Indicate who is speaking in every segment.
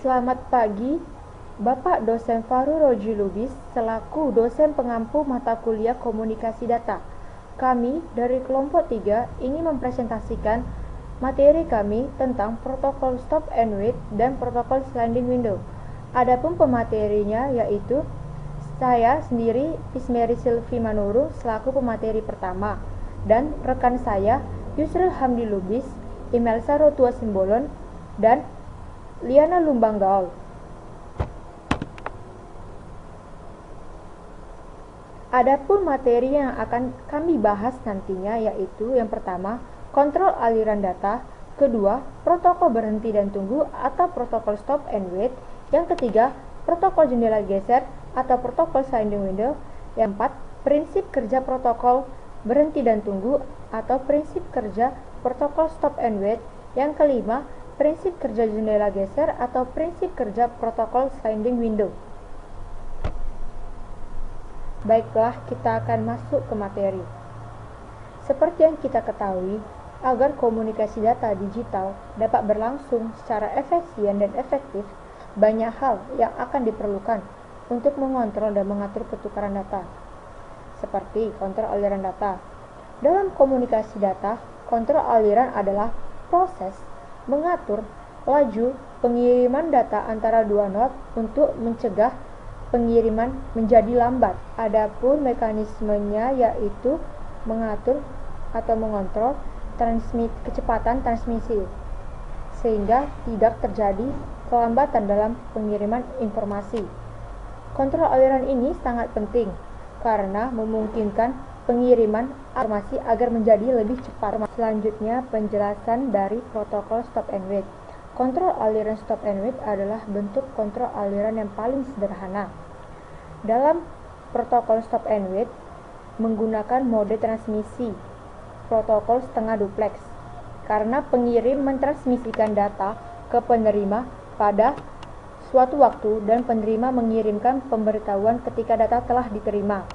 Speaker 1: Selamat pagi, Bapak Dosen Fahru Roji Lubis selaku dosen pengampu mata kuliah Komunikasi Data. Kami dari kelompok 3 ingin mempresentasikan materi kami tentang protokol stop and wait dan protokol sliding window. Adapun pematerinya yaitu saya sendiri Ismeri Silvi Manurung selaku pemateri pertama dan rekan saya Yusril Hamdi Lubis, Imelsa Rotua Simbolon, dan Liana Lumbang Gaul. Adapun materi yang akan kami bahas nantinya yaitu yang pertama, kontrol aliran data, kedua, protokol berhenti dan tunggu atau protokol stop and wait, yang ketiga, protokol jendela geser atau protokol sliding window, yang keempat, prinsip kerja protokol berhenti dan tunggu atau prinsip kerja protokol stop and wait, yang kelima, prinsip kerja jendela geser atau prinsip kerja protokol sliding window. Baiklah, kita akan masuk ke materi. Seperti yang kita ketahui, agar komunikasi data digital dapat berlangsung secara efisien dan efektif, banyak hal yang akan diperlukan untuk mengontrol dan mengatur pertukaran data. Seperti kontrol aliran data. Dalam komunikasi data, kontrol aliran adalah proses mengatur laju pengiriman data antara dua node untuk mencegah pengiriman menjadi lambat. Adapun mekanismenya yaitu mengatur atau mengontrol kecepatan transmisi sehingga tidak terjadi kelambatan dalam pengiriman informasi. Kontrol aliran ini sangat penting karena memungkinkan pengiriman informasi agar menjadi lebih cepat. Selanjutnya, penjelasan dari protokol stop and wait. Kontrol aliran stop and wait adalah bentuk kontrol aliran yang paling sederhana. Dalam protokol stop and wait menggunakan mode transmisi protokol setengah duplex karena pengirim mentransmisikan data ke penerima pada suatu waktu dan penerima mengirimkan pemberitahuan ketika data telah diterima.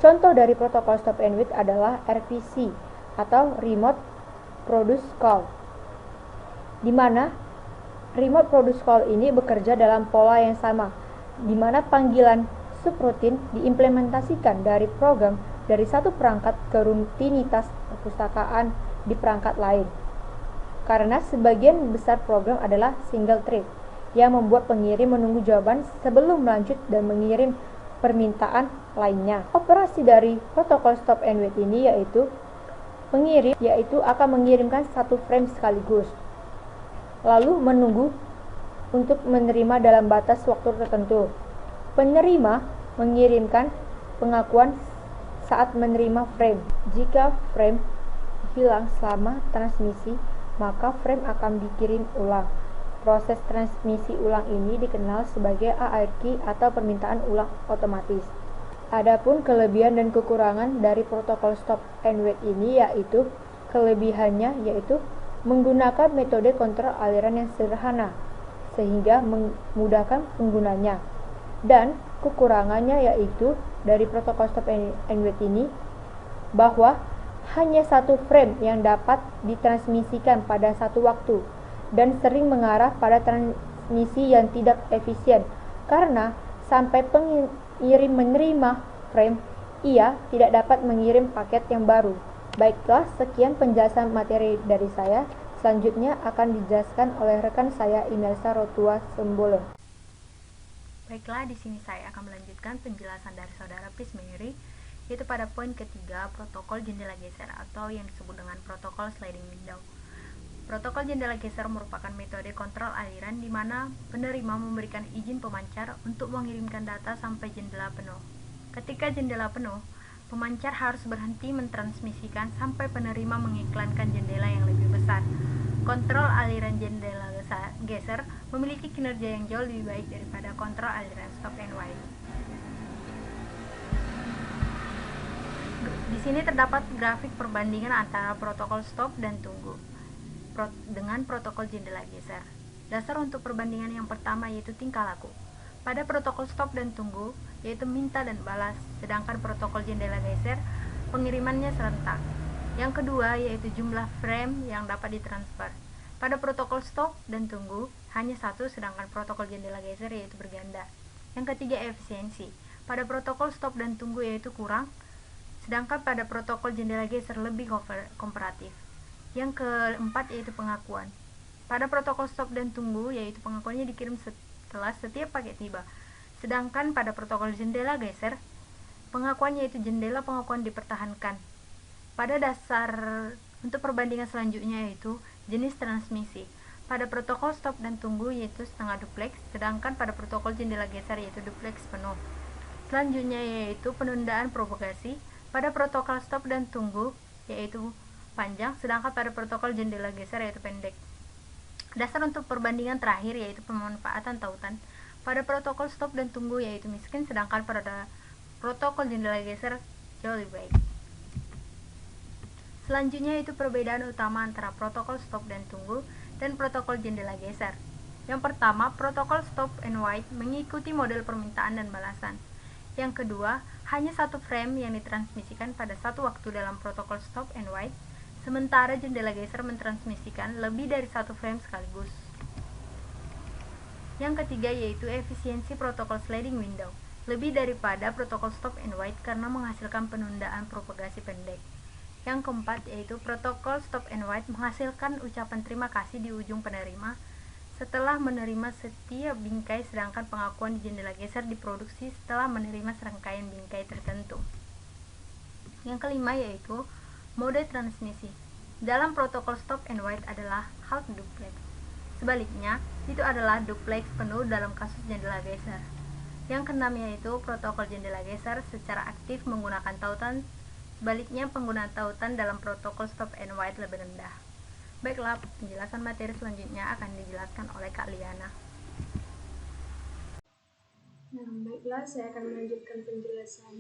Speaker 1: Contoh dari protokol stop and wait adalah RPC atau Remote Produce Call, di mana Remote Produce Call ini bekerja dalam pola yang sama, di mana panggilan subrutin diimplementasikan dari program dari satu perangkat ke rutinitas perpustakaan di perangkat lain. Karena sebagian besar program adalah single thread yang membuat pengirim menunggu jawaban sebelum melanjut dan mengirim permintaan lainnya. Operasi dari protokol stop and wait ini yaitu pengirim akan mengirimkan satu frame sekaligus, lalu menunggu untuk menerima dalam batas waktu tertentu. Penerima mengirimkan pengakuan saat menerima frame. Jika frame hilang selama transmisi, maka frame akan dikirim ulang. Proses transmisi ulang ini dikenal sebagai ARQ atau permintaan ulang otomatis. Adapun kelebihan dan kekurangan dari protokol stop and wait ini yaitu kelebihannya yaitu menggunakan metode kontrol aliran yang sederhana sehingga memudahkan penggunanya. Dan kekurangannya yaitu dari protokol stop and wait ini bahwa hanya satu frame yang dapat ditransmisikan pada satu waktu dan sering mengarah pada transmisi yang tidak efisien karena sampai pengirim menerima frame, ia tidak dapat mengirim paket yang baru. Baiklah, sekian penjelasan materi dari saya. Selanjutnya akan dijelaskan oleh rekan saya Imelsa Rotua Simbolon.
Speaker 2: Baiklah, di sini saya akan melanjutkan penjelasan dari saudara Prismeri, yaitu pada poin ketiga, protokol jendela geser atau yang disebut dengan protokol sliding window. Protokol jendela geser merupakan metode kontrol aliran di mana penerima memberikan izin pemancar untuk mengirimkan data sampai jendela penuh. Ketika jendela penuh, pemancar harus berhenti mentransmisikan sampai penerima mengiklankan jendela yang lebih besar. Kontrol aliran jendela geser memiliki kinerja yang jauh lebih baik daripada kontrol aliran stop and wait. Di sini terdapat grafik perbandingan antara protokol stop dan tunggu dengan protokol jendela geser. Dasar untuk perbandingan yang pertama yaitu tingkah laku. Pada protokol stop dan tunggu yaitu minta dan balas, sedangkan protokol jendela geser pengirimannya serentak. Yang kedua yaitu jumlah frame yang dapat ditransfer. Pada protokol stop dan tunggu, hanya satu, sedangkan protokol jendela geser yaitu berganda. Yang ketiga, efisiensi. Pada protokol stop dan tunggu yaitu kurang, sedangkan pada protokol jendela geser lebih komparatif. Yang keempat yaitu pengakuan. Pada protokol stop dan tunggu yaitu pengakuannya dikirim setelah setiap paket tiba. Sedangkan pada protokol jendela geser, pengakuannya yaitu jendela pengakuan dipertahankan. Pada dasar untuk perbandingan selanjutnya yaitu jenis transmisi. Pada protokol stop dan tunggu yaitu setengah duplex, sedangkan pada protokol jendela geser yaitu duplex penuh. Selanjutnya yaitu penundaan propagasi. Pada protokol stop dan tunggu yaitu panjang, sedangkan pada protokol jendela geser yaitu pendek. Dasar untuk perbandingan terakhir yaitu pemanfaatan tautan. Pada protokol stop dan tunggu yaitu miskin, sedangkan pada protokol jendela geser jauh lebih baik. Selanjutnya yaitu perbedaan utama antara protokol stop dan tunggu dan protokol jendela geser. Yang pertama, protokol stop and wait mengikuti model permintaan dan balasan. Yang kedua, hanya satu frame yang ditransmisikan pada satu waktu dalam protokol stop and wait, sementara jendela geser mentransmisikan lebih dari satu frame sekaligus. Yang ketiga yaitu efisiensi protokol sliding window, lebih daripada protokol stop and wait karena menghasilkan penundaan propagasi pendek. Yang keempat yaitu protokol stop and wait menghasilkan ucapan terima kasih di ujung penerima setelah menerima setiap bingkai, sedangkan pengakuan di jendela geser diproduksi setelah menerima serangkaian bingkai tertentu. Yang kelima yaitu mode transmisi. Dalam protokol stop and wait adalah half duplex. Sebaliknya, itu adalah duplex penuh dalam kasus jendela geser. Yang keenam yaitu protokol jendela geser secara aktif menggunakan tautan. Sebaliknya, penggunaan tautan dalam protokol stop and wait lebih rendah. Baiklah, penjelasan materi selanjutnya akan dijelaskan oleh Kak Liana.
Speaker 3: Baiklah, saya akan melanjutkan penjelasan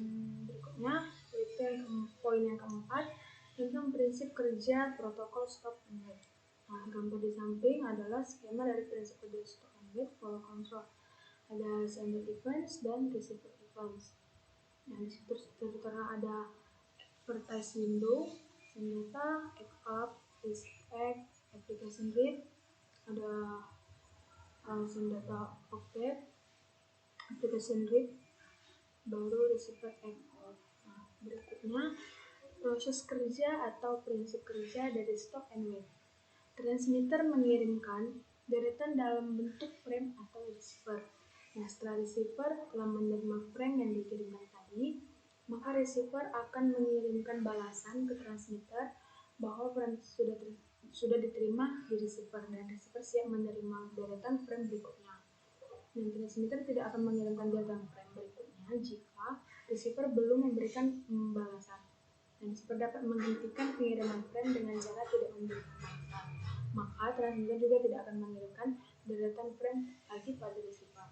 Speaker 3: berikutnya, yaitu poin yang keempat tentang prinsip kerja protokol stop and wait. Gambar di samping adalah skema dari prinsip kerja stop and wait flow control. Ada sender events dan receiver events. Di situ tertera ada advertise window, senjata, act, act, application read, ada senjata update, application read, baru receiver act. Berikutnya proses kerja atau prinsip kerja dari stop and wait. Transmitter mengirimkan deretan dalam bentuk frame atau receiver. Setelah receiver telah menerima frame yang dikirimkan tadi, maka receiver akan mengirimkan balasan ke transmitter bahwa frame sudah diterima di receiver dan receiver siap menerima deretan frame berikutnya. Dan transmitter tidak akan mengirimkan deretan frame berikutnya jika receiver belum memberikan balasan. Dan receiver dapat menghentikan pengiriman frame dengan cara tidak memberikan balasan. Maka transmitter juga tidak akan mengirimkan deretan frame lagi pada receiver.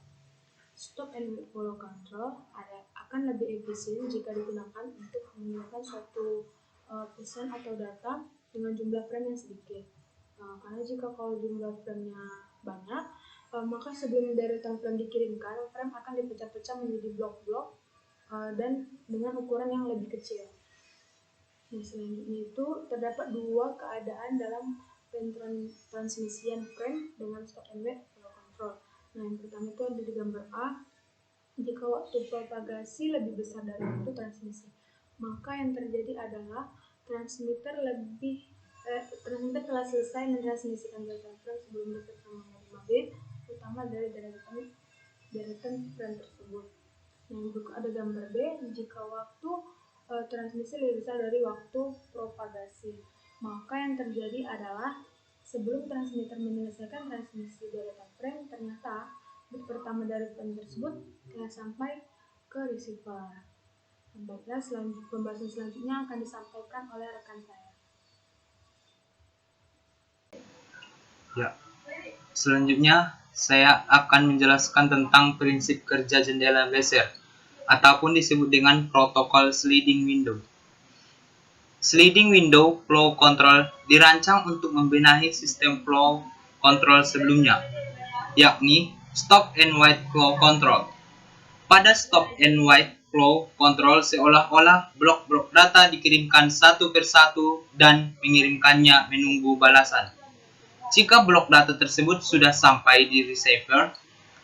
Speaker 3: Stop and wait flow control akan lebih efisien jika digunakan untuk mengirimkan suatu pesan atau data dengan jumlah frame yang sedikit. Karena jika kalau jumlah frame-nya banyak, maka sebelum deretan frame dikirimkan, frame akan dipecah-pecah menjadi blok-blok dan dengan ukuran yang lebih kecil. Selanjutnya itu terdapat dua keadaan dalam transmisian frame dengan stop and wait flow control. Yang pertama itu ada di gambar A. Jika waktu propagasi lebih besar dari waktu transmisi, maka yang terjadi adalah transmitter telah selesai mentransmisikan data frame sebelum receiver menerima bit utama dari deretan frame tersebut. Yang berikut ada gambar B. Jika waktu transmisi lebih besar dari waktu propagasi, maka yang terjadi adalah sebelum transmitter menyelesaikan transmisi deretan frame, ternyata bit pertama dari frame tersebut telah sampai ke receiver. Baiklah, pembahasan selanjutnya akan disampaikan oleh rekan saya.
Speaker 4: Ya, selanjutnya saya akan menjelaskan tentang prinsip kerja jendela geser ataupun disebut dengan protokol sliding window. Sliding window flow control dirancang untuk membenahi sistem flow control sebelumnya, yakni stop and wait flow control. Pada stop and wait flow control seolah-olah blok-blok data dikirimkan satu persatu dan mengirimkannya menunggu balasan. jika blok data tersebut sudah sampai di receiver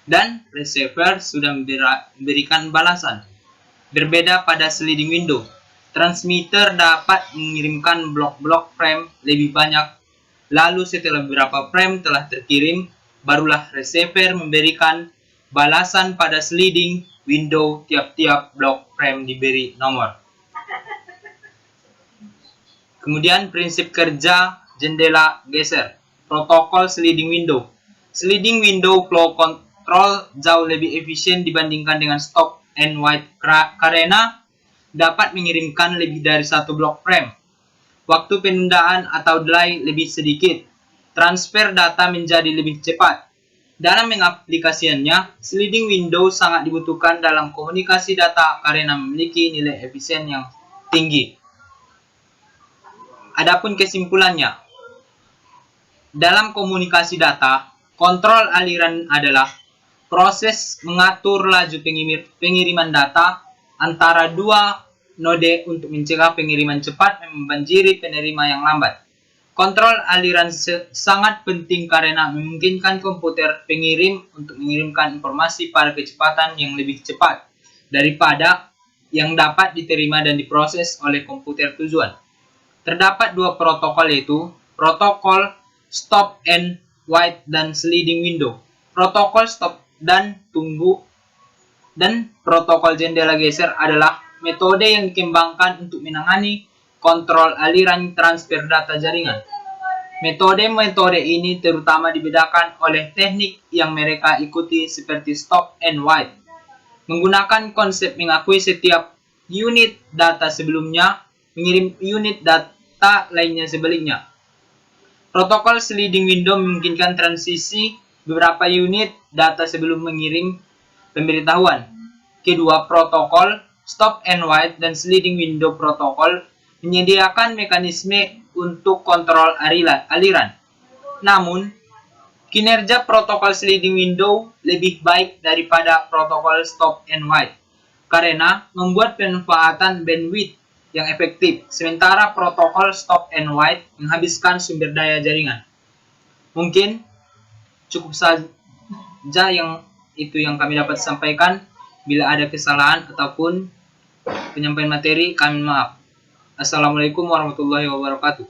Speaker 4: dan receiver sudah memberikan balasan. Berbeda pada sliding window, transmitter dapat mengirimkan blok-blok frame lebih banyak, lalu setelah beberapa frame telah terkirim, barulah receiver memberikan balasan pada sliding window. Tiap-tiap blok frame diberi nomor. Kemudian prinsip kerja jendela geser, protokol sliding window. Sliding window flow control jauh lebih efisien dibandingkan dengan stop and wait karena dapat mengirimkan lebih dari satu blok frame. Waktu penundaan atau delay lebih sedikit. Transfer data menjadi lebih cepat. Dalam mengaplikasikannya, sliding window sangat dibutuhkan dalam komunikasi data karena memiliki nilai efisien yang tinggi. Adapun kesimpulannya, dalam komunikasi data, kontrol aliran adalah proses mengatur laju pengiriman data antara dua node untuk mencegah pengiriman cepat dan membanjiri penerima yang lambat. Kontrol aliran sangat penting karena memungkinkan komputer pengirim untuk mengirimkan informasi pada kecepatan yang lebih cepat daripada yang dapat diterima dan diproses oleh komputer tujuan. Terdapat dua protokol, yaitu protokol stop and wait dan sliding window. Protokol stop dan tunggu dan protokol jendela geser adalah metode yang dikembangkan untuk menangani kontrol aliran transfer data jaringan. Metode-metode ini terutama dibedakan oleh teknik yang mereka ikuti seperti stop and wait. Menggunakan konsep mengakui setiap unit data sebelumnya, mengirim unit data lainnya sebaliknya. Protokol sliding window memungkinkan transisi beberapa unit data sebelum mengirim pemberitahuan. Kedua protokol, stop and wait dan sliding window protokol, menyediakan mekanisme untuk kontrol aliran. Namun, kinerja protokol sliding window lebih baik daripada protokol stop and wait karena membuat pemanfaatan bandwidth yang efektif, sementara protokol stop and wait menghabiskan sumber daya jaringan. Mungkin cukup saja yang kami dapat sampaikan. Bila ada kesalahan ataupun penyampaian materi, kami maaf. Assalamualaikum warahmatullahi wabarakatuh.